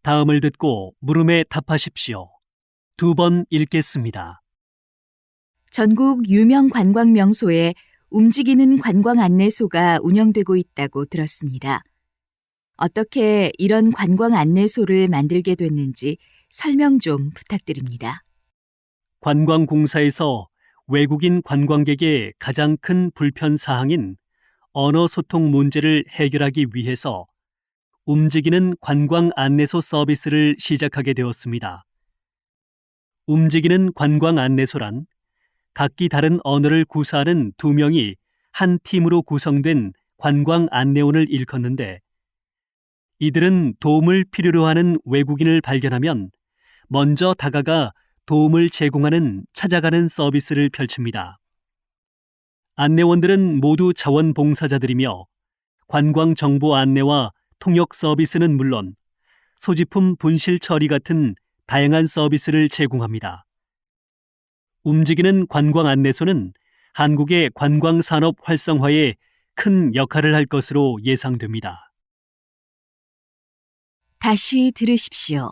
다음을 듣고 물음에 답하십시오. 2번 읽겠습니다. 전국 유명 관광 명소에 움직이는 관광 안내소가 운영되고 있다고 들었습니다. 어떻게 이런 관광 안내소를 만들게 됐는지 설명 좀 부탁드립니다. 관광공사에서 외국인 관광객의 가장 큰 불편 사항인 언어 소통 문제를 해결하기 위해서 움직이는 관광 안내소 서비스를 시작하게 되었습니다. 움직이는 관광 안내소란 각기 다른 언어를 구사하는 2명이 한 팀으로 구성된 관광 안내원을 일컫는데, 이들은 도움을 필요로 하는 외국인을 발견하면 먼저 다가가 도움을 제공하는 찾아가는 서비스를 펼칩니다. 안내원들은 모두 자원봉사자들이며 관광 정보 안내와 통역 서비스는 물론 소지품 분실 처리 같은 다양한 서비스를 제공합니다. 움직이는 관광 안내소는 한국의 관광 산업 활성화에 큰 역할을 할 것으로 예상됩니다. 다시 들으십시오.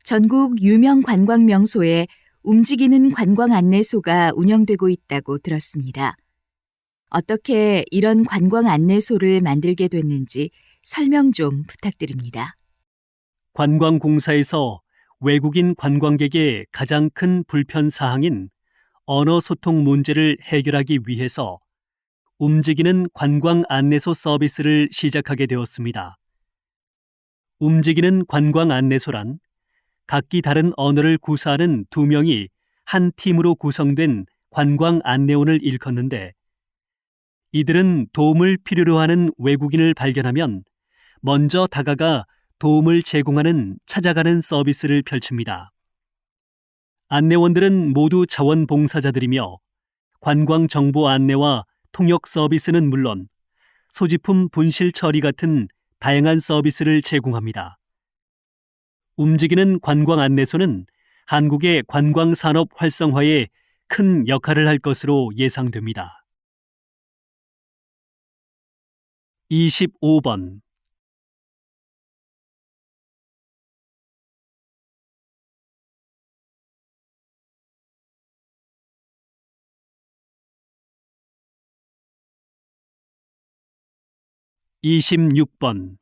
전국 유명 관광 명소에 움직이는 관광 안내소가 운영되고 있다고 들었습니다. 어떻게 이런 관광 안내소를 만들게 됐는지 설명 좀 부탁드립니다. 관광공사에서 외국인 관광객의 가장 큰 불편 사항인 언어 소통 문제를 해결하기 위해서 움직이는 관광 안내소 서비스를 시작하게 되었습니다. 움직이는 관광 안내소란 각기 다른 언어를 구사하는 2명이 한 팀으로 구성된 관광 안내원을 일컫는데, 이들은 도움을 필요로 하는 외국인을 발견하면 먼저 다가가 도움을 제공하는 찾아가는 서비스를 펼칩니다. 안내원들은 모두 자원봉사자들이며 관광 정보 안내와 통역 서비스는 물론 소지품 분실 처리 같은 다양한 서비스를 제공합니다. 움직이는 관광 안내소는 한국의 관광 산업 활성화에 큰 역할을 할 것으로 예상됩니다. 25번 (26번)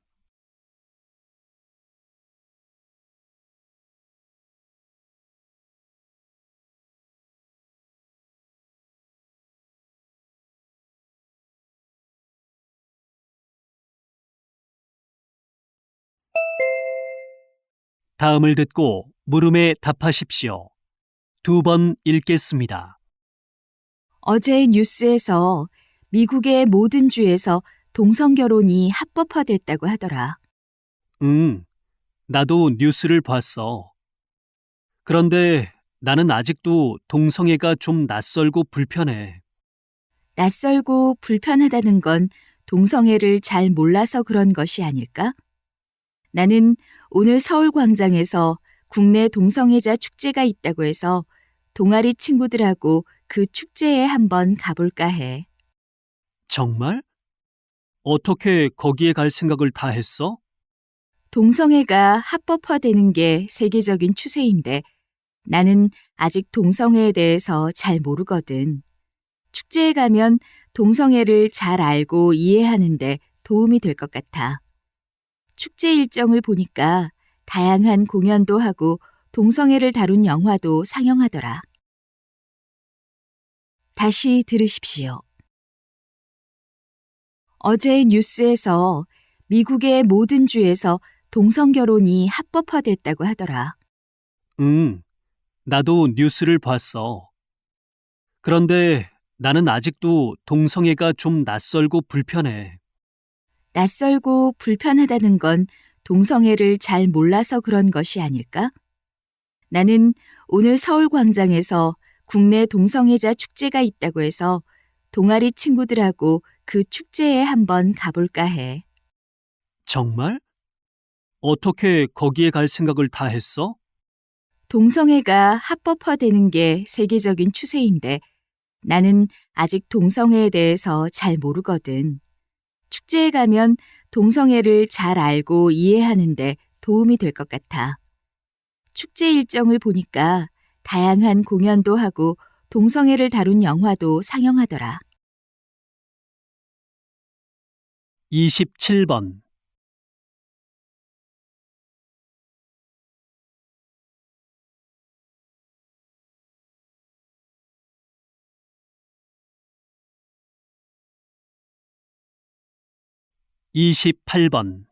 다음을 듣고 물음에 답하십시오. 2번 읽겠습니다. 어제 뉴스에서 미국의 모든 주에서 동성결혼이 합법화됐다고 하더라. 나도 뉴스를 봤어. 그런데 나는 아직도 동성애가 좀 낯설고 불편해. 낯설고 불편하다는 건 동성애를 잘 몰라서 그런 것이 아닐까? 나는 오늘 서울광장에서 국내 동성애자 축제가 있다고 해서 동아리 친구들하고 그 축제에 한번 가볼까 해. 정말? 어떻게 거기에 갈 생각을 다 했어? 동성애가 합법화되는 게 세계적인 추세인데 나는 아직 동성애에 대해서 잘 모르거든. 축제에 가면 동성애를 잘 알고 이해하는데 도움이 될 것 같아. 축제 일정을 보니까 다양한 공연도 하고 동성애를 다룬 영화도 상영하더라. 다시 들으십시오. 어제 뉴스에서 미국의 모든 주에서 동성결혼이 합법화됐다고 하더라. 나도 뉴스를 봤어. 그런데 나는 아직도 동성애가 좀 낯설고 불편해. 낯설고 불편하다는 건 동성애를 잘 몰라서 그런 것이 아닐까? 나는 오늘 서울광장에서 국내 동성애자 축제가 있다고 해서 동아리 친구들하고 그 축제에 한번 가볼까 해. 정말? 어떻게 거기에 갈 생각을 다 했어? 동성애가 합법화되는 게 세계적인 추세인데 나는 아직 동성애에 대해서 잘 모르거든. 축제에 가면 동성애를 잘 알고 이해하는 데 도움이 될 것 같아. 축제 일정을 보니까 다양한 공연도 하고 동성애를 다룬 영화도 상영하더라. 27번. 28번.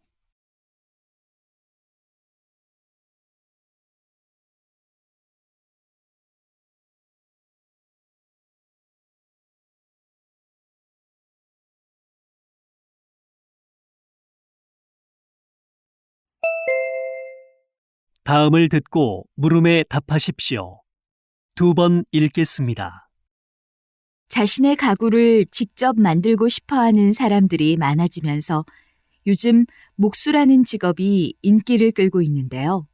'다음을 듣고 물음에 답하십시오. 2번 읽겠습니다. 자신의 가구를 직접 만들고 싶어 하는 사람들이 많아지면서 요즘 목수라는 직업이 인기를 끌고 있는데요.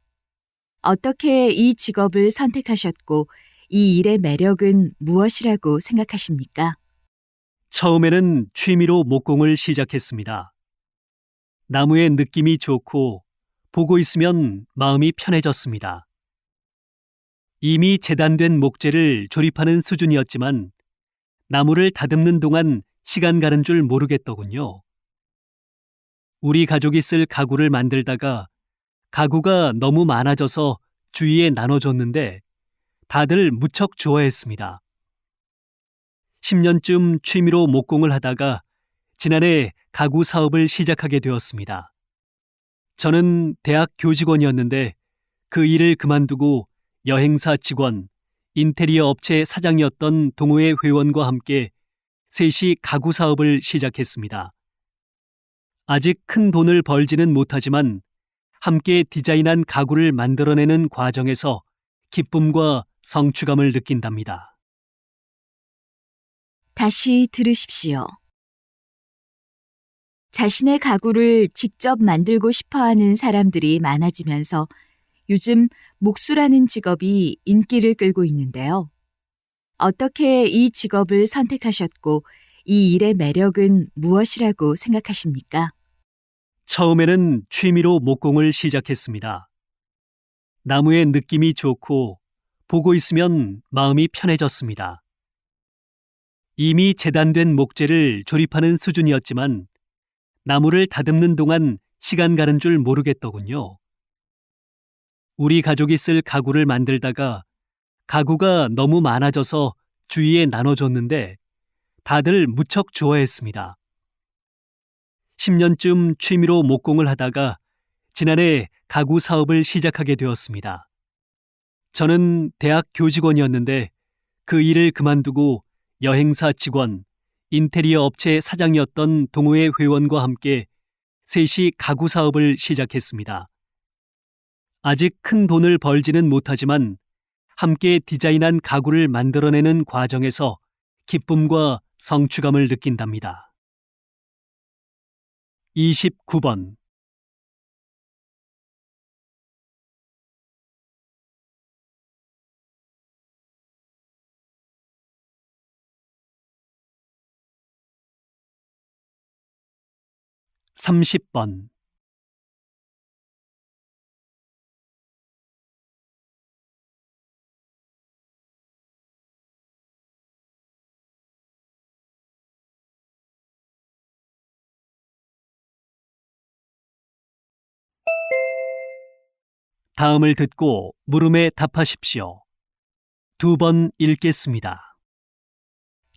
어떻게 이 직업을 선택하셨고 이 일의 매력은 무엇이라고 생각하십니까? 처음에는 취미로 목공을 시작했습니다. 나무의 느낌이 좋고 보고 있으면 마음이 편해졌습니다. 이미 재단된 목재를 조립하는 수준이었지만 나무를 다듬는 동안 시간 가는 줄 모르겠더군요. 우리 가족이 쓸 가구를 만들다가 가구가 너무 많아져서 주위에 나눠줬는데 다들 무척 좋아했습니다. 10년쯤 취미로 목공을 하다가 지난해 가구 사업을 시작하게 되었습니다. 저는 대학 교직원이었는데 그 일을 그만두고 여행사 직원, 인테리어 업체 사장이었던 동호회 회원과 함께 셋이 가구 사업을 시작했습니다. 아직 큰 돈을 벌지는 못하지만 함께 디자인한 가구를 만들어내는 과정에서 기쁨과 성취감을 느낀답니다. 다시 들으십시오. 자신의 가구를 직접 만들고 싶어 하는 사람들이 많아지면서 요즘 목수라는 직업이 인기를 끌고 있는데요. 어떻게 이 직업을 선택하셨고 이 일의 매력은 무엇이라고 생각하십니까? 처음에는 취미로 목공을 시작했습니다. 나무의 느낌이 좋고 보고 있으면 마음이 편해졌습니다. 이미 재단된 목재를 조립하는 수준이었지만 나무를 다듬는 동안 시간 가는 줄 모르겠더군요. 우리 가족이 쓸 가구를 만들다가 가구가 너무 많아져서 주위에 나눠줬는데 다들 무척 좋아했습니다. 10년쯤 취미로 목공을 하다가 지난해 가구 사업을 시작하게 되었습니다. 저는 대학 교직원이었는데 그 일을 그만두고 여행사 직원, 인테리어 업체 사장이었던 동호회 회원과 함께 셋이 가구 사업을 시작했습니다. 아직 큰 돈을 벌지는 못하지만 함께 디자인한 가구를 만들어내는 과정에서 기쁨과 성취감을 느낀답니다. 29번. 30번. '다음을 듣고 물음에 답하십시오. 2번 읽겠습니다.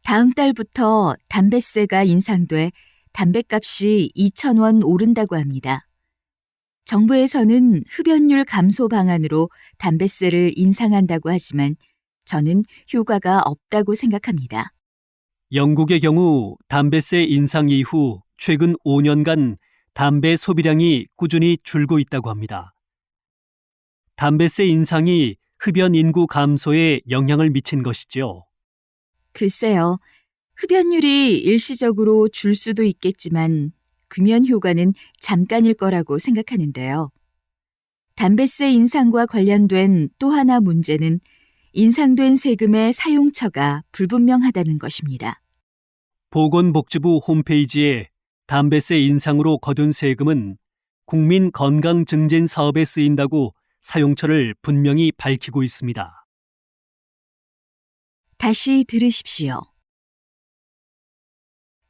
다음 달부터 담배세가 인상돼 담배값이 2,000원 오른다고 합니다. 정부에서는 흡연율 감소 방안으로 담배세를 인상한다고 하지만 저는 효과가 없다고 생각합니다. 영국의 경우 담배세 인상 이후 최근 5년간 담배 소비량이 꾸준히 줄고 있다고 합니다. 담배세 인상이 흡연 인구 감소에 영향을 미친 것이죠. 글쎄요, 흡연율이 일시적으로 줄 수도 있겠지만 금연 효과는 잠깐일 거라고 생각하는데요. 담배세 인상과 관련된 또 하나 문제는 인상된 세금의 사용처가 불분명하다는 것입니다. 보건복지부 홈페이지에 담배세 인상으로 거둔 세금은 국민 건강 증진 사업에 쓰인다고 사용처를 분명히 밝히고 있습니다. 다시 들으십시오.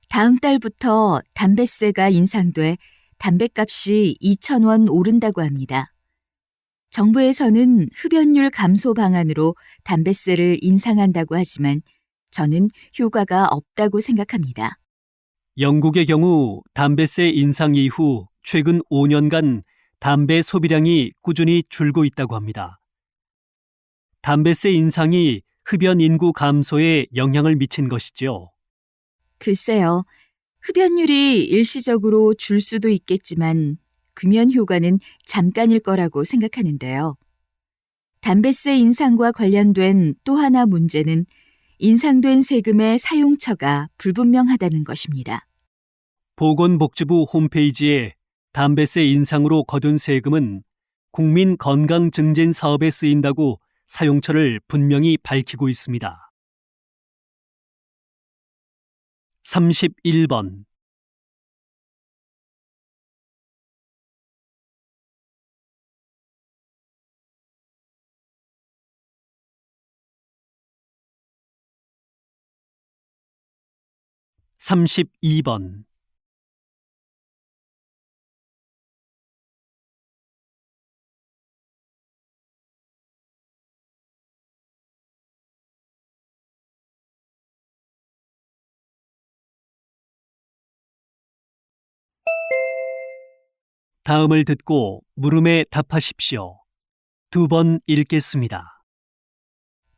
다음 달부터 담배세가 인상돼 담배값이 2,000원 오른다고 합니다. 정부에서는 흡연율 감소 방안으로 담배세를 인상한다고 하지만 저는 효과가 없다고 생각합니다. 영국의 경우 담배세 인상 이후 최근 5년간 담배 소비량이 꾸준히 줄고 있다고 합니다. 담배세 인상이 흡연 인구 감소에 영향을 미친 것이죠. 글쎄요, 흡연율이 일시적으로 줄 수도 있겠지만 금연 효과는 잠깐일 거라고 생각하는데요. 담배세 인상과 관련된 또 하나 문제는 인상된 세금의 사용처가 불분명하다는 것입니다. 보건복지부 홈페이지에 담배세 인상으로 거둔 세금은 국민 건강 증진 사업에 쓰인다고 사용처를 분명히 밝히고 있습니다. 31번. (32번) '다음을 듣고 물음에 답하십시오. 2번 읽겠습니다.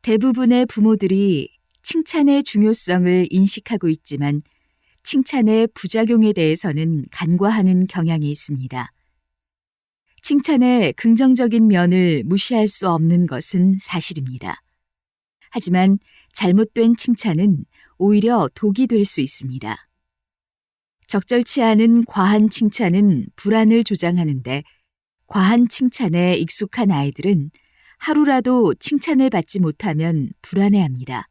대부분의 부모들이 칭찬의 중요성을 인식하고 있지만 칭찬의 부작용에 대해서는 간과하는 경향이 있습니다. 칭찬의 긍정적인 면을 무시할 수 없는 것은 사실입니다. 하지만 잘못된 칭찬은 오히려 독이 될 수 있습니다. 적절치 않은 과한 칭찬은 불안을 조장하는데 과한 칭찬에 익숙한 아이들은 하루라도 칭찬을 받지 못하면 불안해합니다.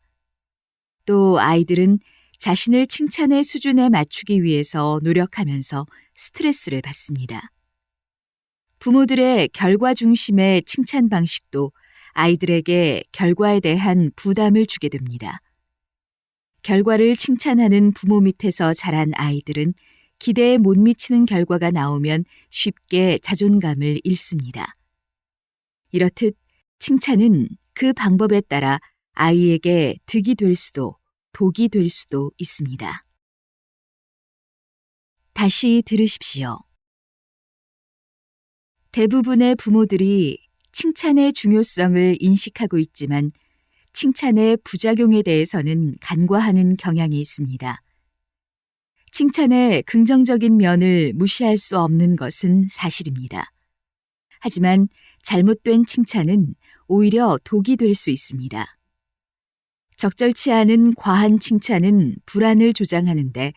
또 아이들은 자신을 칭찬의 수준에 맞추기 위해서 노력하면서 스트레스를 받습니다. 부모들의 결과 중심의 칭찬 방식도 아이들에게 결과에 대한 부담을 주게 됩니다. 결과를 칭찬하는 부모 밑에서 자란 아이들은 기대에 못 미치는 결과가 나오면 쉽게 자존감을 잃습니다. 이렇듯 칭찬은 그 방법에 따라 아이에게 득이 될 수도 독이 될 수도 있습니다. 다시 들으십시오. 대부분의 부모들이 칭찬의 중요성을 인식하고 있지만 칭찬의 부작용에 대해서는 간과하는 경향이 있습니다. 칭찬의 긍정적인 면을 무시할 수 없는 것은 사실입니다. 하지만 잘못된 칭찬은 오히려 독이 될 수 있습니다. 적절치 않은 과한 칭찬은 불안을 조장하는데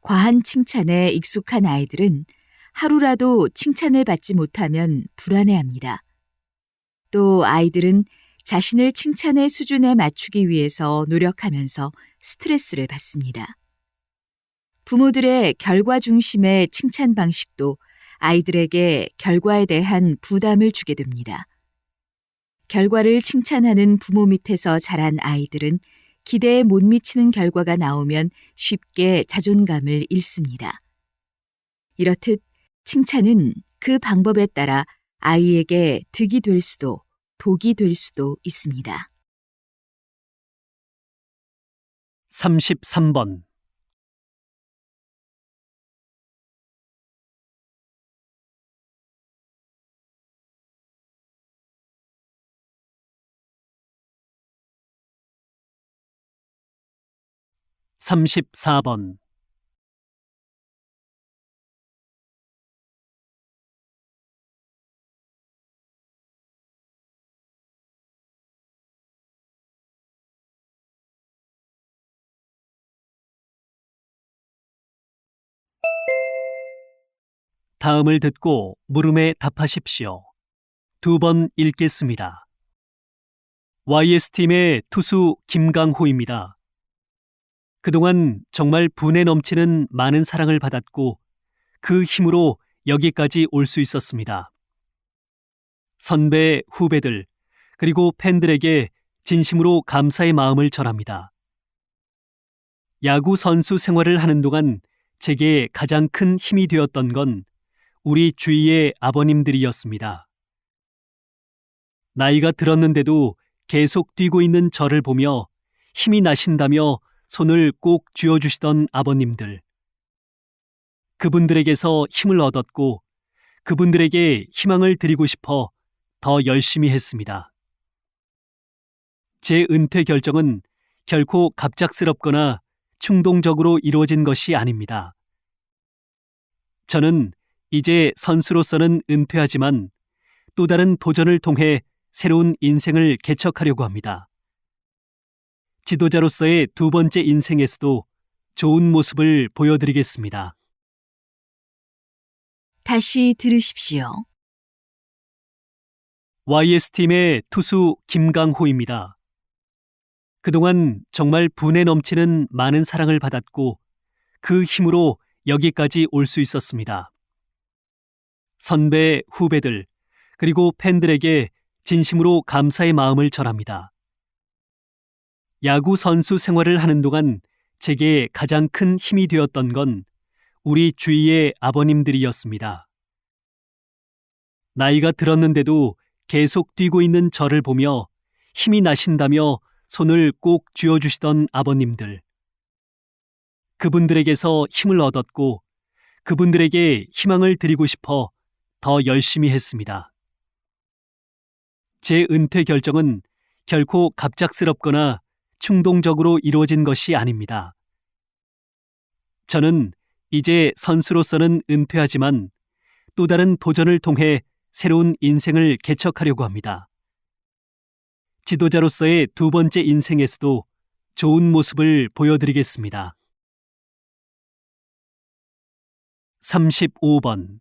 과한 칭찬에 익숙한 아이들은 하루라도 칭찬을 받지 못하면 불안해합니다. 또 아이들은 자신을 칭찬의 수준에 맞추기 위해서 노력하면서 스트레스를 받습니다. 부모들의 결과 중심의 칭찬 방식도 아이들에게 결과에 대한 부담을 주게 됩니다. 결과를 칭찬하는 부모 밑에서 자란 아이들은 기대에 못 미치는 결과가 나오면 쉽게 자존감을 잃습니다. 이렇듯 칭찬은 그 방법에 따라 아이에게 득이 될 수도 독이 될 수도 있습니다. 33번. (34번) 다음을 듣고 물음에 답하십시오. 2번 읽겠습니다. YS팀의 투수 김강호입니다. 그동안 정말 분에 넘치는 많은 사랑을 받았고 그 힘으로 여기까지 올 수 있었습니다. 선배, 후배들, 그리고 팬들에게 진심으로 감사의 마음을 전합니다. 야구 선수 생활을 하는 동안 제게 가장 큰 힘이 되었던 건 우리 주위의 아버님들이었습니다. 나이가 들었는데도 계속 뛰고 있는 저를 보며 힘이 나신다며 손을 꼭 쥐어주시던 아버님들. 그분들에게서 힘을 얻었고 그분들에게 희망을 드리고 싶어 더 열심히 했습니다. 제 은퇴 결정은 결코 갑작스럽거나 충동적으로 이루어진 것이 아닙니다. 저는 이제 선수로서는 은퇴하지만 또 다른 도전을 통해 새로운 인생을 개척하려고 합니다. 지도자로서의 두 번째 인생에서도 좋은 모습을 보여드리겠습니다. 다시 들으십시오. YS팀의 투수 김강호입니다. 그동안 정말 분에 넘치는 많은 사랑을 받았고 그 힘으로 여기까지 올 수 있었습니다. 선배, 후배들, 그리고 팬들에게 진심으로 감사의 마음을 전합니다. 야구 선수 생활을 하는 동안 제게 가장 큰 힘이 되었던 건 우리 주위의 아버님들이었습니다. 나이가 들었는데도 계속 뛰고 있는 저를 보며 힘이 나신다며 손을 꼭 쥐어주시던 아버님들. 그분들에게서 힘을 얻었고 그분들에게 희망을 드리고 싶어 더 열심히 했습니다. 제 은퇴 결정은 결코 갑작스럽거나 충동적으로 이루어진 것이 아닙니다. 저는 이제 선수로서는 은퇴하지만 또 다른 도전을 통해 새로운 인생을 개척하려고 합니다. 지도자로서의 두 번째 인생에서도 좋은 모습을 보여드리겠습니다. 35번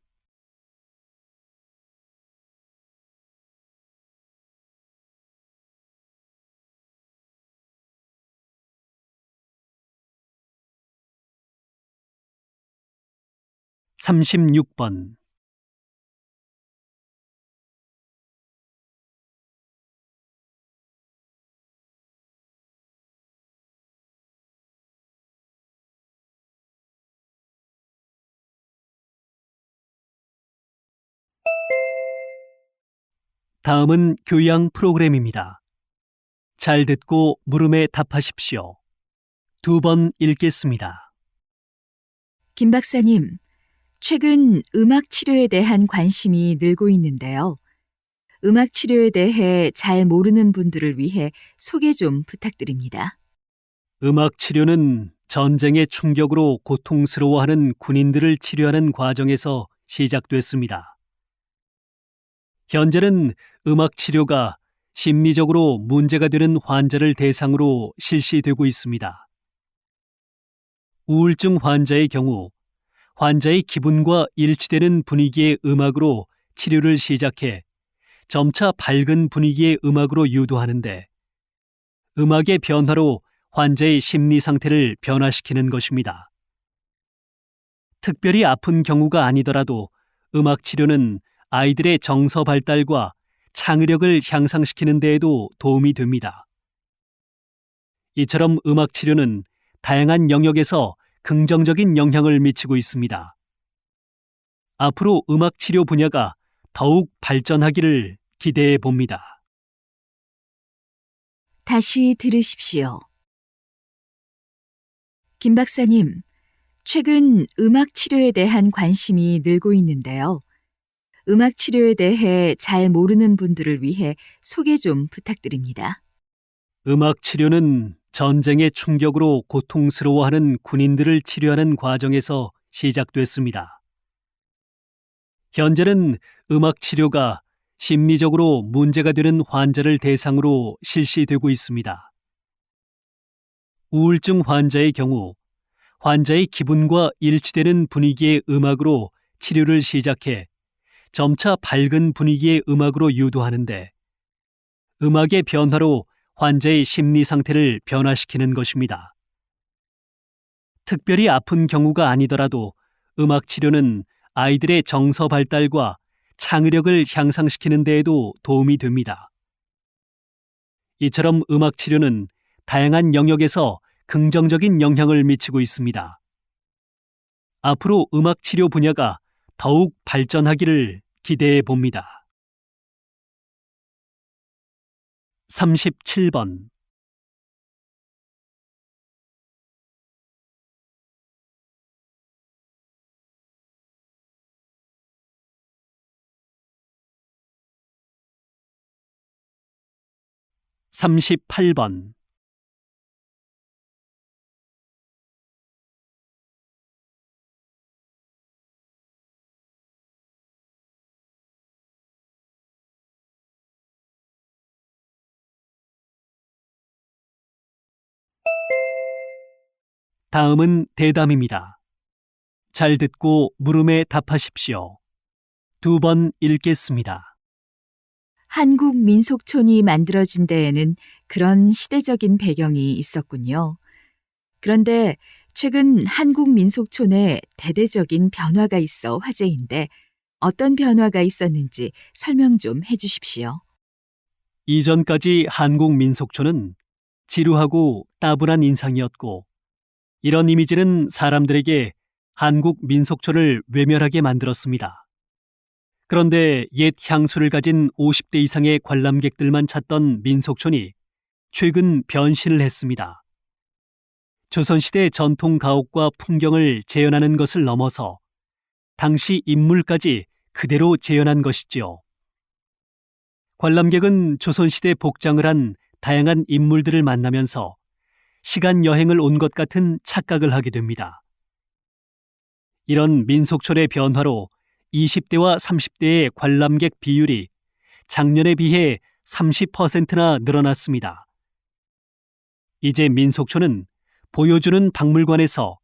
36번 다음은 교양 프로그램입니다. 잘 듣고 물음에 답하십시오. 2번 읽겠습니다. 김 박사님, 최근 음악 치료에 대한 관심이 늘고 있는데요. 음악 치료에 대해 잘 모르는 분들을 위해 소개 좀 부탁드립니다. 음악 치료는 전쟁의 충격으로 고통스러워하는 군인들을 치료하는 과정에서 시작됐습니다. 현재는 음악 치료가 심리적으로 문제가 되는 환자를 대상으로 실시되고 있습니다. 우울증 환자의 경우 환자의 기분과 일치되는 분위기의 음악으로 치료를 시작해 점차 밝은 분위기의 음악으로 유도하는데 음악의 변화로 환자의 심리 상태를 변화시키는 것입니다. 특별히 아픈 경우가 아니더라도 음악 치료는 아이들의 정서 발달과 창의력을 향상시키는 데에도 도움이 됩니다. 이처럼 음악 치료는 다양한 영역에서 긍정적인 영향을 미치고 있습니다. 앞으로 음악 치료 분야가 더욱 발전하기를 기대해 봅니다. 다시 들으십시오. 김 박사님, 최근 음악 치료에 대한 관심이 늘고 있는데요. 음악 치료에 대해 잘 모르는 분들을 위해 소개 좀 부탁드립니다. 음악 치료는 전쟁의 충격으로 고통스러워하는 군인들을 치료하는 과정에서 시작됐습니다. 현재는 음악 치료가 심리적으로 문제가 되는 환자를 대상으로 실시되고 있습니다. 우울증 환자의 경우 환자의 기분과 일치되는 분위기의 음악으로 치료를 시작해 점차 밝은 분위기의 음악으로 유도하는데 음악의 변화로 환자의 심리 상태를 변화시키는 것입니다. 특별히 아픈 경우가 아니더라도 음악 치료는 아이들의 정서 발달과 창의력을 향상시키는 데에도 도움이 됩니다. 이처럼 음악 치료는 다양한 영역에서 긍정적인 영향을 미치고 있습니다. 앞으로 음악 치료 분야가 더욱 발전하기를 기대해 봅니다. 37번. (38번) 다음은 대담입니다. 잘 듣고 물음에 답하십시오. 2번 읽겠습니다. 한국 민속촌이 만들어진 데에는 그런 시대적인 배경이 있었군요. 그런데 최근 한국 민속촌에 대대적인 변화가 있어 화제인데 어떤 변화가 있었는지 설명 좀 해주십시오. 이전까지 한국 민속촌은 지루하고 따분한 인상이었고, 이런 이미지는 사람들에게 한국 민속촌을 외면하게 만들었습니다. 그런데 옛 향수를 가진 50대 이상의 관람객들만 찾던 민속촌이 최근 변신을 했습니다. 조선시대 전통 가옥과 풍경을 재현하는 것을 넘어서 당시 인물까지 그대로 재현한 것이지요. 관람객은 조선시대 복장을 한 다양한 인물들을 만나면서 시간 여행을 온 것 같은 착각을 하게 됩니다. 이런 민속촌의 변화로 20대와 30대의 관람객 비율이 작년에 비해 30%나 늘어났습니다. 이제 민속촌은 보여주는 박물관에서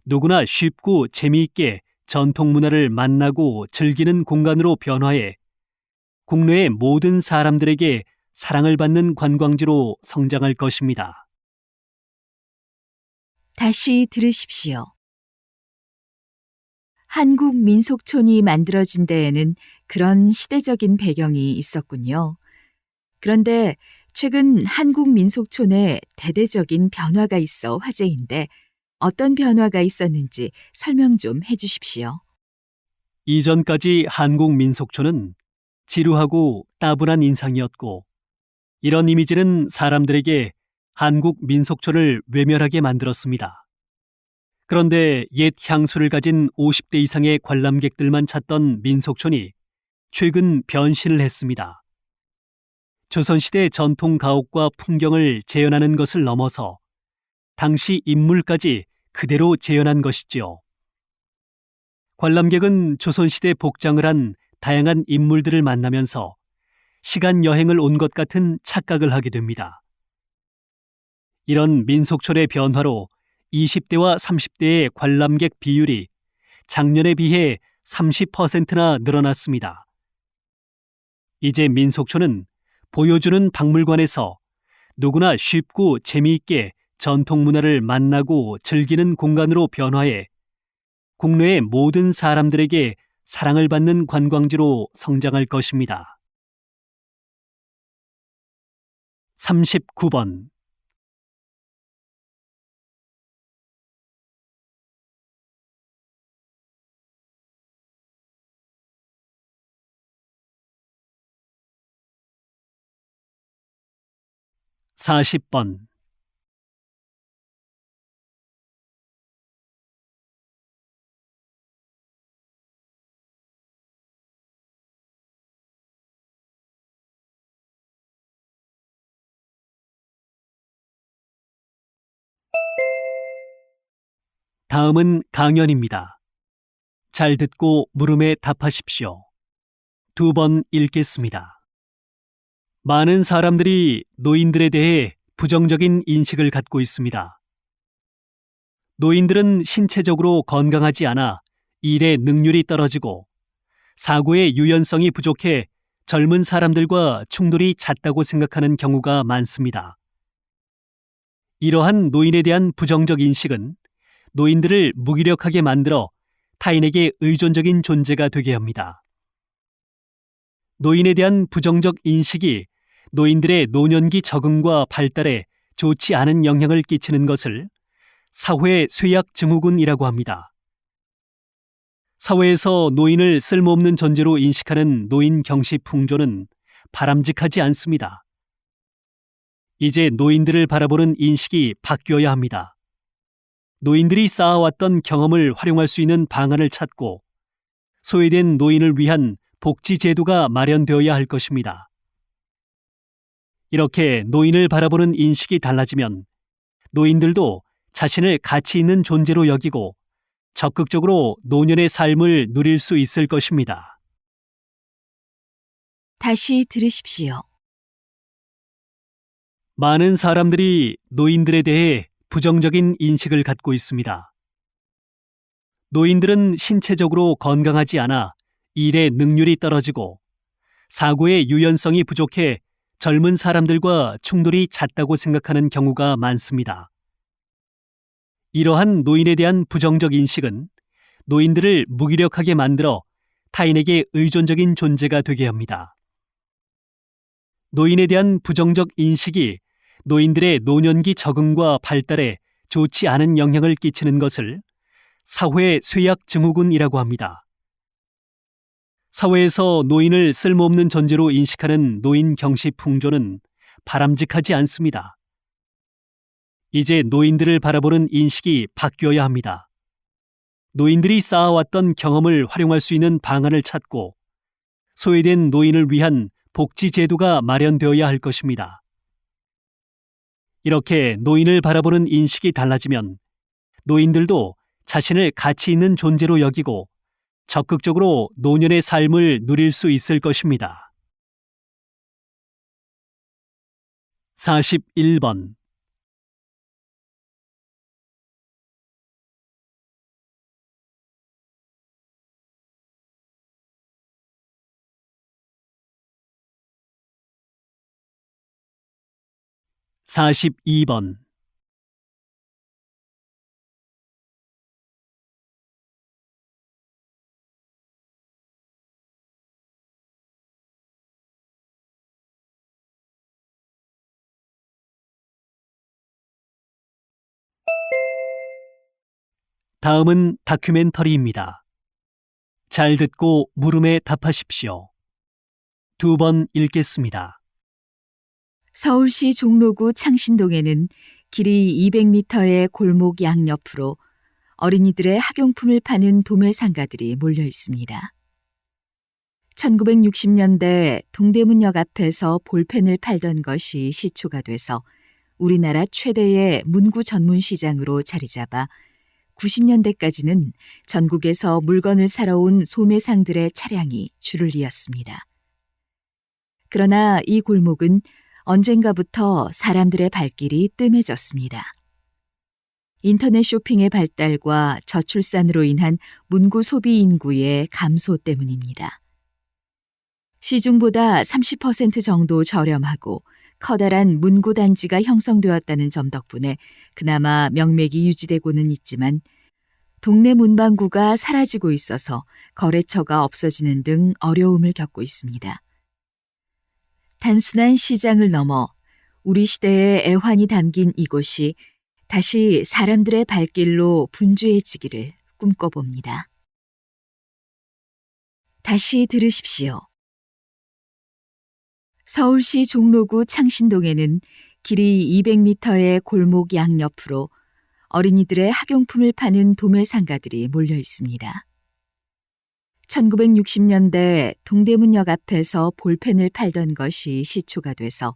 누구나 쉽고 재미있게 전통 문화를 만나고 즐기는 공간으로 변화해 국내의 모든 사람들에게 사랑을 받는 관광지로 성장할 것입니다. 다시 들으십시오. 한국 민속촌이 만들어진 데에는 그런 시대적인 배경이 있었군요. 그런데 최근 한국 민속촌에 대대적인 변화가 있어 화제인데 어떤 변화가 있었는지 설명 좀 해주십시오. 이전까지 한국 민속촌은 지루하고 따분한 인상이었고, 이런 이미지는 사람들에게 한국 민속촌을 외면하게 만들었습니다. 그런데 옛 향수를 가진 50대 이상의 관람객들만 찾던 민속촌이 최근 변신을 했습니다. 조선시대 전통 가옥과 풍경을 재현하는 것을 넘어서 당시 인물까지 그대로 재현한 것이지요. 관람객은 조선시대 복장을 한 다양한 인물들을 만나면서 시간 여행을 온 것 같은 착각을 하게 됩니다. 이런 민속촌의 변화로 20대와 30대의 관람객 비율이 작년에 비해 30%나 늘어났습니다. 이제 민속촌은 보여주는 박물관에서 누구나 쉽고 재미있게 전통 문화를 만나고 즐기는 공간으로 변화해 국내의 모든 사람들에게 사랑을 받는 관광지로 성장할 것입니다. 39번. (40번) 다음은 강연입니다. 잘 듣고 물음에 답하십시오. 2번 읽겠습니다. 많은 사람들이 노인들에 대해 부정적인 인식을 갖고 있습니다. 노인들은 신체적으로 건강하지 않아 일의 능률이 떨어지고 사고의 유연성이 부족해 젊은 사람들과 충돌이 잦다고 생각하는 경우가 많습니다. 이러한 노인에 대한 부정적 인식은 노인들을 무기력하게 만들어 타인에게 의존적인 존재가 되게 합니다. 노인에 대한 부정적 인식이 노인들의 노년기 적응과 발달에 좋지 않은 영향을 끼치는 것을 사회 쇠약 증후군이라고 합니다. 사회에서 노인을 쓸모없는 존재로 인식하는 노인 경시 풍조는 바람직하지 않습니다. 이제 노인들을 바라보는 인식이 바뀌어야 합니다. 노인들이 쌓아왔던 경험을 활용할 수 있는 방안을 찾고 소외된 노인을 위한 복지 제도가 마련되어야 할 것입니다. 이렇게 노인을 바라보는 인식이 달라지면 노인들도 자신을 가치 있는 존재로 여기고 적극적으로 노년의 삶을 누릴 수 있을 것입니다. 다시 들으십시오. 많은 사람들이 노인들에 대해 부정적인 인식을 갖고 있습니다. 노인들은 신체적으로 건강하지 않아 일의 능률이 떨어지고 사고의 유연성이 부족해 젊은 사람들과 충돌이 잦다고 생각하는 경우가 많습니다. 이러한 노인에 대한 부정적 인식은 노인들을 무기력하게 만들어 타인에게 의존적인 존재가 되게 합니다. 노인에 대한 부정적 인식이 노인들의 노년기 적응과 발달에 좋지 않은 영향을 끼치는 것을 사회 쇠약 증후군이라고 합니다. 사회에서 노인을 쓸모없는 존재로 인식하는 노인 경시 풍조는 바람직하지 않습니다. 이제 노인들을 바라보는 인식이 바뀌어야 합니다. 노인들이 쌓아왔던 경험을 활용할 수 있는 방안을 찾고 소외된 노인을 위한 복지 제도가 마련되어야 할 것입니다. 이렇게 노인을 바라보는 인식이 달라지면 노인들도 자신을 가치 있는 존재로 여기고 적극적으로 노년의 삶을 누릴 수 있을 것입니다. 41번. (42번) 다음은 다큐멘터리입니다. 잘 듣고 물음에 답하십시오. 2번 읽겠습니다. 서울시 종로구 창신동에는 길이 200m의 골목 양옆으로 어린이들의 학용품을 파는 도매상가들이 몰려 있습니다. 1960년대 동대문역 앞에서 볼펜을 팔던 것이 시초가 돼서 우리나라 최대의 문구 전문 시장으로 자리 잡아 90년대까지는 전국에서 물건을 사러 온 소매상들의 차량이 줄을 이었습니다. 그러나 이 골목은 언젠가부터 사람들의 발길이 뜸해졌습니다. 인터넷 쇼핑의 발달과 저출산으로 인한 문구 소비 인구의 감소 때문입니다. 시중보다 30% 정도 저렴하고 커다란 문구 단지가 형성되었다는 점 덕분에 그나마 명맥이 유지되고는 있지만 동네 문방구가 사라지고 있어서 거래처가 없어지는 등 어려움을 겪고 있습니다. 단순한 시장을 넘어 우리 시대의 애환이 담긴 이곳이 다시 사람들의 발길로 분주해지기를 꿈꿔봅니다. 다시 들으십시오. 서울시 종로구 창신동에는 길이 200m의 골목 양옆으로 어린이들의 학용품을 파는 도매상가들이 몰려 있습니다. 1960년대 동대문역 앞에서 볼펜을 팔던 것이 시초가 돼서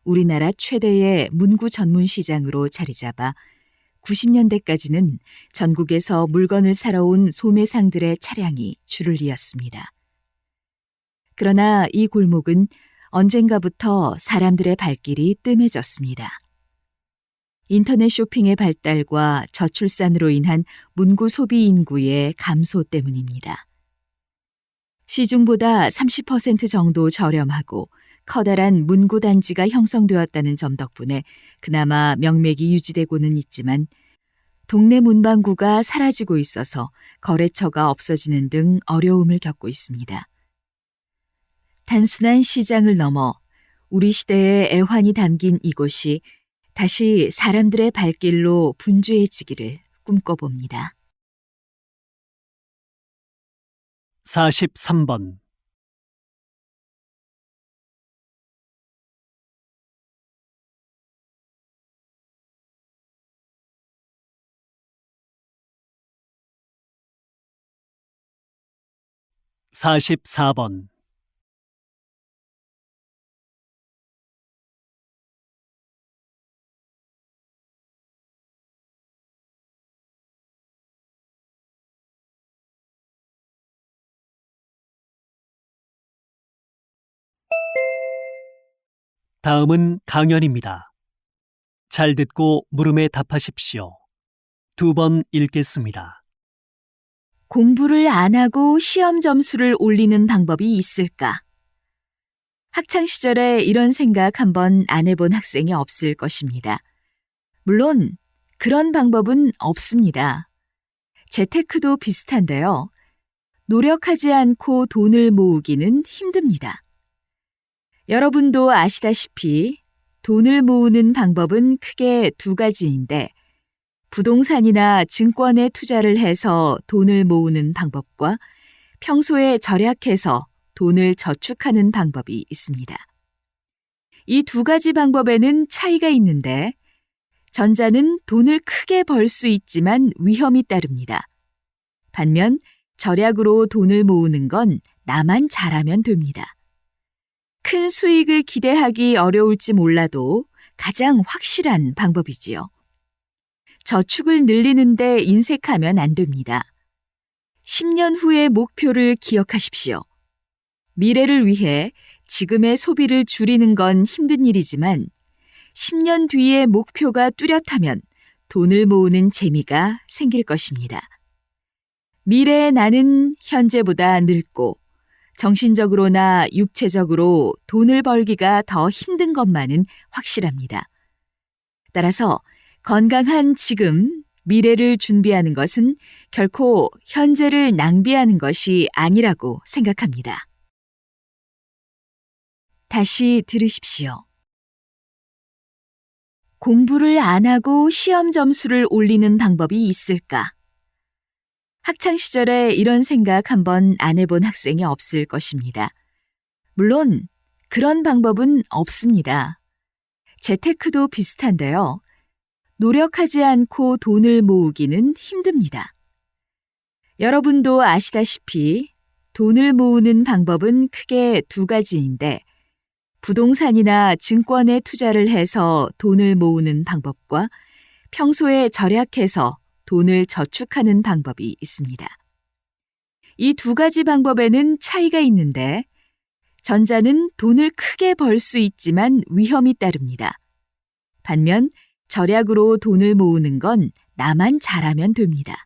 우리나라 최대의 문구 전문 시장으로 자리 잡아 90년대까지는 전국에서 물건을 사러 온 소매상들의 차량이 줄을 이었습니다. 그러나 이 골목은 언젠가부터 사람들의 발길이 뜸해졌습니다. 인터넷 쇼핑의 발달과 저출산으로 인한 문구 소비 인구의 감소 때문입니다. 시중보다 30% 정도 저렴하고 커다란 문구 단지가 형성되었다는 점 덕분에 그나마 명맥이 유지되고는 있지만 동네 문방구가 사라지고 있어서 거래처가 없어지는 등 어려움을 겪고 있습니다. 단순한 시장을 넘어 우리 시대의 애환이 담긴 이곳이 다시 사람들의 발길로 분주해지기를 꿈꿔봅니다. 43번. 44번. '다음은 강연입니다. 잘 듣고 물음에 답하십시오. 2번 읽겠습니다. 공부를 안 하고 시험 점수를 올리는 방법이 있을까? 학창 시절에 이런 생각 한번 안 해본 학생이 없을 것입니다. 물론 그런 방법은 없습니다. 재테크도 비슷한데요. 노력하지 않고 돈을 모으기는 힘듭니다. 여러분도 아시다시피 돈을 모으는 방법은 크게 두 가지인데 부동산이나 증권에 투자를 해서 돈을 모으는 방법과 평소에 절약해서 돈을 저축하는 방법이 있습니다. 이 두 가지 방법에는 차이가 있는데 전자는 돈을 크게 벌 수 있지만 위험이 따릅니다. 반면 절약으로 돈을 모으는 건 나만 잘하면 됩니다. 큰 수익을 기대하기 어려울지 몰라도 가장 확실한 방법이지요. 저축을 늘리는데 인색하면 안 됩니다. 10년 후의 목표를 기억하십시오. 미래를 위해 지금의 소비를 줄이는 건 힘든 일이지만 10년 뒤의 목표가 뚜렷하면 돈을 모으는 재미가 생길 것입니다. 미래의 나는 현재보다 늙고 정신적으로나 육체적으로 돈을 벌기가 더 힘든 것만은 확실합니다. 따라서 건강한 지금, 미래를 준비하는 것은 결코 현재를 낭비하는 것이 아니라고 생각합니다. 다시 들으십시오. 공부를 안 하고 시험 점수를 올리는 방법이 있을까? 학창 시절에 이런 생각 한번 안 해본 학생이 없을 것입니다. 물론 그런 방법은 없습니다. 재테크도 비슷한데요. 노력하지 않고 돈을 모으기는 힘듭니다. 여러분도 아시다시피 돈을 모으는 방법은 크게 두 가지인데 부동산이나 증권에 투자를 해서 돈을 모으는 방법과 평소에 절약해서 돈을 저축하는 방법이 있습니다. 이 두 가지 방법에는 차이가 있는데 전자는 돈을 크게 벌 수 있지만 위험이 따릅니다. 반면 절약으로 돈을 모으는 건 나만 잘하면 됩니다.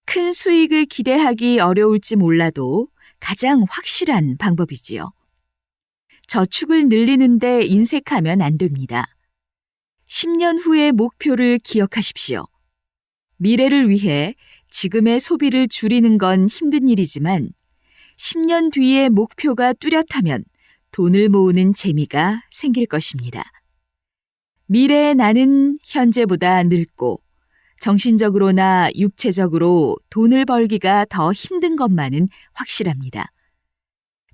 큰 수익을 기대하기 어려울지 몰라도 가장 확실한 방법이지요. 저축을 늘리는데 인색하면 안 됩니다. 10년 후의 목표를 기억하십시오. 미래를 위해 지금의 소비를 줄이는 건 힘든 일이지만 10년 뒤의 목표가 뚜렷하면 돈을 모으는 재미가 생길 것입니다. 미래의 나는 현재보다 늙고 정신적으로나 육체적으로 돈을 벌기가 더 힘든 것만은 확실합니다.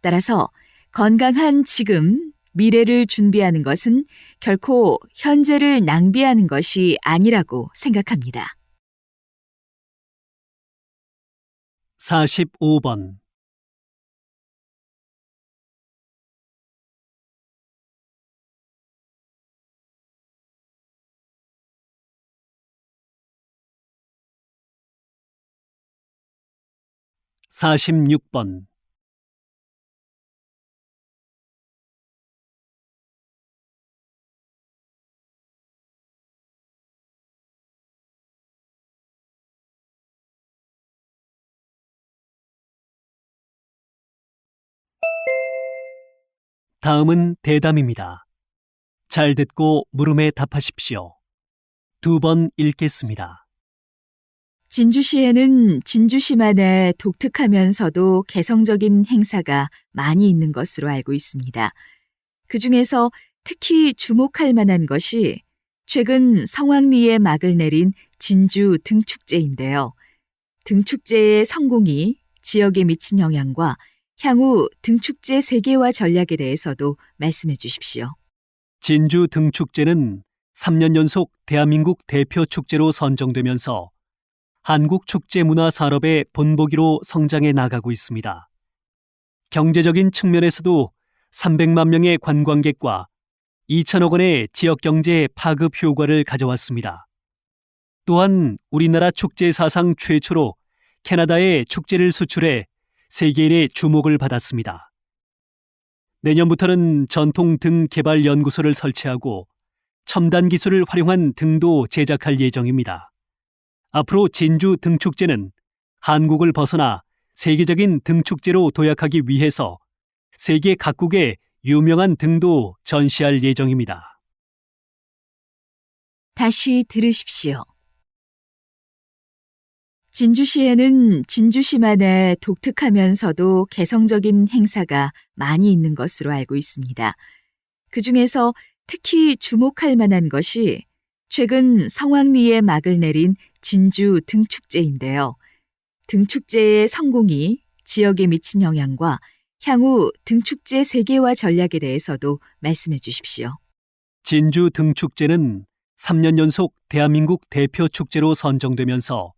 따라서 건강한 지금, 미래를 준비하는 것은 결코 현재를 낭비하는 것이 아니라고 생각합니다. 45번. 46번. '다음은 대담입니다. 잘 듣고 물음에 답하십시오. 2번 읽겠습니다. 진주시에는 진주시만의 독특하면서도 개성적인 행사가 많이 있는 것으로 알고 있습니다. 그중에서 특히 주목할 만한 것이 최근 성황리에 막을 내린 진주 등축제인데요. 등축제의 성공이 지역에 미친 영향과 향후 등축제 세계화 전략에 대해서도 말씀해 주십시오. 진주 등축제는 3년 연속 대한민국 대표 축제로 선정되면서 한국 축제 문화 산업의 본보기로 성장해 나가고 있습니다. 경제적인 측면에서도 300만 명의 관광객과 2천억 원의 지역 경제 파급 효과를 가져왔습니다. 또한 우리나라 축제 사상 최초로 캐나다에 축제를 수출해 세계인의 주목을 받았습니다. 내년부터는 전통 등 개발 연구소를 설치하고 첨단 기술을 활용한 등도 제작할 예정입니다. 앞으로 진주 등축제는 한국을 벗어나 세계적인 등축제로 도약하기 위해서 세계 각국의 유명한 등도 전시할 예정입니다. 다시 들으십시오. 진주시에는 진주시만의 독특하면서도 개성적인 행사가 많이 있는 것으로 알고 있습니다. 그중에서 특히 주목할 만한 것이 최근 성황리에 막을 내린 진주 등축제인데요. 등축제의 성공이 지역에 미친 영향과 향후 등축제 세계화 전략에 대해서도 말씀해 주십시오. 진주 등축제는 3년 연속 대한민국 대표 축제로 선정되면서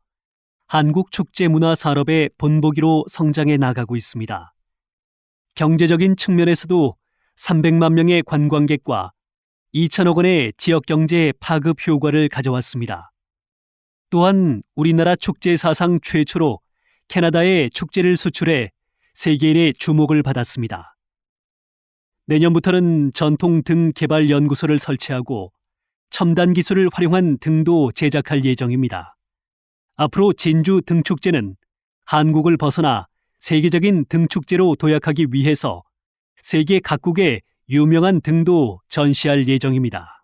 한국 축제 문화 산업의 본보기로 성장해 나가고 있습니다. 경제적인 측면에서도 300만 명의 관광객과 2천억 원의 지역 경제 파급 효과를 가져왔습니다. 또한 우리나라 축제 사상 최초로 캐나다에 축제를 수출해 세계인의 주목을 받았습니다. 내년부터는 전통 등 개발 연구소를 설치하고 첨단 기술을 활용한 등도 제작할 예정입니다. 앞으로 진주 등축제는 한국을 벗어나 세계적인 등축제로 도약하기 위해서 세계 각국의 유명한 등도 전시할 예정입니다.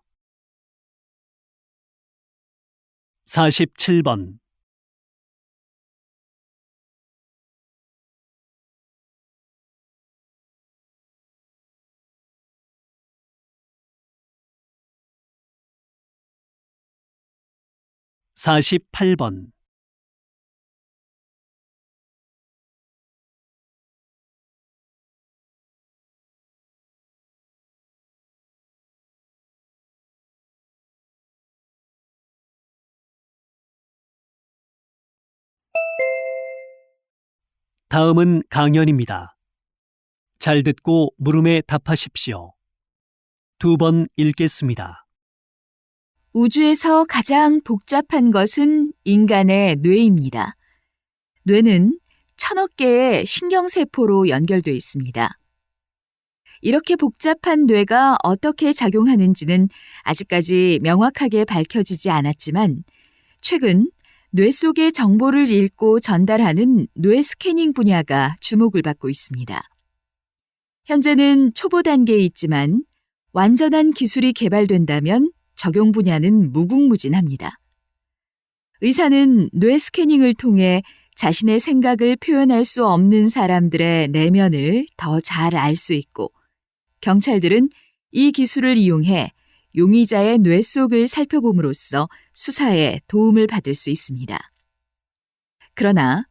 47번 48번 다음은 강연입니다. 잘 듣고 물음에 답하십시오. 2번 읽겠습니다. 우주에서 가장 복잡한 것은 인간의 뇌입니다. 뇌는 1000억 개의 신경세포로 연결되어 있습니다. 이렇게 복잡한 뇌가 어떻게 작용하는지는 아직까지 명확하게 밝혀지지 않았지만 최근 뇌 속의 정보를 읽고 전달하는 뇌 스캐닝 분야가 주목을 받고 있습니다. 현재는 초보 단계에 있지만 완전한 기술이 개발된다면 적용 분야는 무궁무진합니다. 의사는 뇌 스캐닝을 통해 자신의 생각을 표현할 수 없는 사람들의 내면을 더 잘 알 수 있고, 경찰들은 이 기술을 이용해 용의자의 뇌 속을 살펴봄으로써 수사에 도움을 받을 수 있습니다. 그러나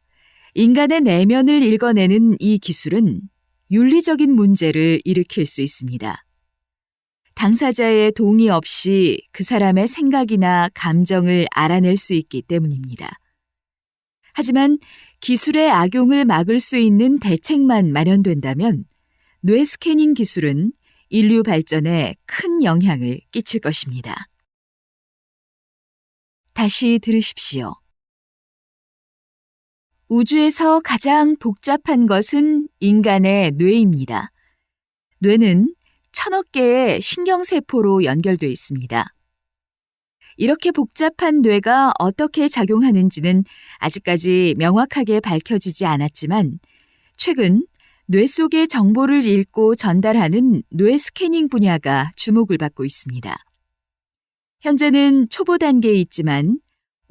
인간의 내면을 읽어내는 이 기술은 윤리적인 문제를 일으킬 수 있습니다. 당사자의 동의 없이 그 사람의 생각이나 감정을 알아낼 수 있기 때문입니다. 하지만 기술의 악용을 막을 수 있는 대책만 마련된다면 뇌 스캐닝 기술은 인류 발전에 큰 영향을 끼칠 것입니다. 다시 들으십시오. 우주에서 가장 복잡한 것은 인간의 뇌입니다. 뇌는 1000억 개의 신경세포로 연결되어 있습니다. 이렇게 복잡한 뇌가 어떻게 작용하는지는 아직까지 명확하게 밝혀지지 않았지만 최근 뇌 속의 정보를 읽고 전달하는 뇌 스캐닝 분야가 주목을 받고 있습니다. 현재는 초보 단계에 있지만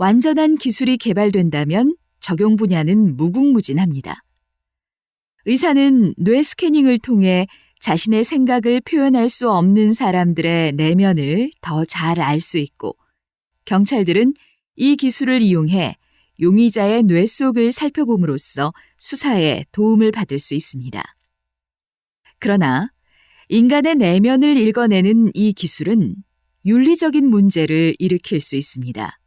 완전한 기술이 개발된다면 적용 분야는 무궁무진합니다. 의사는 뇌 스캐닝을 통해 자신의 생각을 표현할 수 없는 사람들의 내면을 더 잘 알 수 있고, 경찰들은 이 기술을 이용해 용의자의 뇌 속을 살펴봄으로써 수사에 도움을 받을 수 있습니다. 그러나 인간의 내면을 읽어내는 이 기술은 윤리적인 문제를 일으킬 수 있습니다.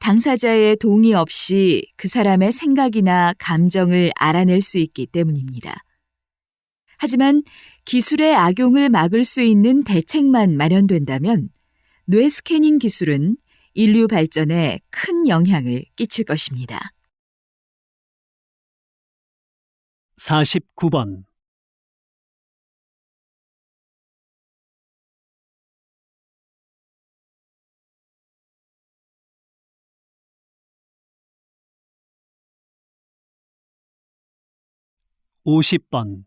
당사자의 동의 없이 그 사람의 생각이나 감정을 알아낼 수 있기 때문입니다. 하지만 기술의 악용을 막을 수 있는 대책만 마련된다면 뇌 스캐닝 기술은 인류 발전에 큰 영향을 끼칠 것입니다. 49번. (50번)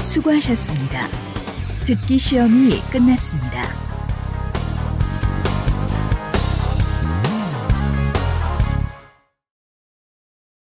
수고하셨습니다. 듣기 시험이 끝났습니다.